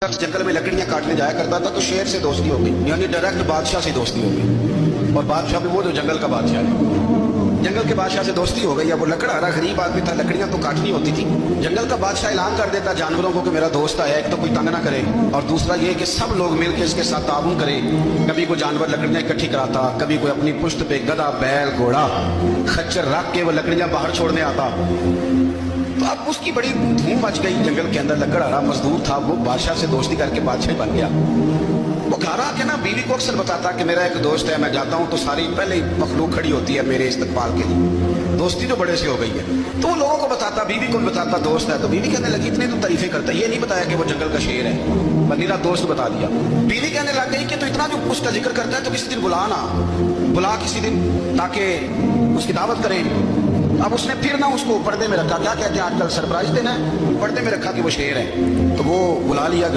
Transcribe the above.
शख्स जंगल में लकड़ियां काटने जाया करता था तो शेर से दोस्ती हो गई, यानी डायरेक्ट बादशाह से दोस्ती हो गई। और बादशाह भी वो जो जंगल का बादशाह है, जंगल के बादशाह से दोस्ती हो गई। अब वो लकड़हारा गरीब आदमी था, लकड़ियां तो काटनी होती थी। जंगल का बादशाह ऐलान कर देता जानवरों को कि मेरा दोस्त आया, एक तो कोई तंग ना करे और दूसरा ये कि सब लोग मिलकर इसके साथ ताउन करें। कभी कोई जानवर लकड़ियां इकट्ठी कराता, कभी कोई अपनी पुश्त पे गधा, बैल, घोड़ा, खच्चर रख के वो लकड़ियां बाहर छोड़ने आता। तो अब उसकी बड़ी धूम मच गई जंगल के अंदर। लकड़हारा मजदूर था, वो बादशाह से दोस्ती करके बादशाह बन गया। वो घर आके ना बीवी को अक्सर बताता कि मेरा एक दोस्त है, मैं जाता हूँ तो सारी पहले ही मखलूक खड़ी होती है मेरे इस्तकबाल के लिए, दोस्ती तो बड़े से हो गई है। तो वो लोगों को बताता, बीवी को भी बताता दोस्त है। तो बीवी कहने लगी इतने तो तारीफें करता, ये नहीं बताया कि वो जंगल का शेर है, बनीरा दोस्त बता दिया। बीवी कहने लग गई कि तो इतना जो उसका जिक्र करता है तो किसी दिन बुला किसी दिन, ताकि उसकी दावत करें। अब उसने फिर ना उसको पर्दे में रखा, क्या कहते हैं आजकल सरप्राइज देना है, पर्दे में रखा कि वो शेर है। तो वो बुला लिया।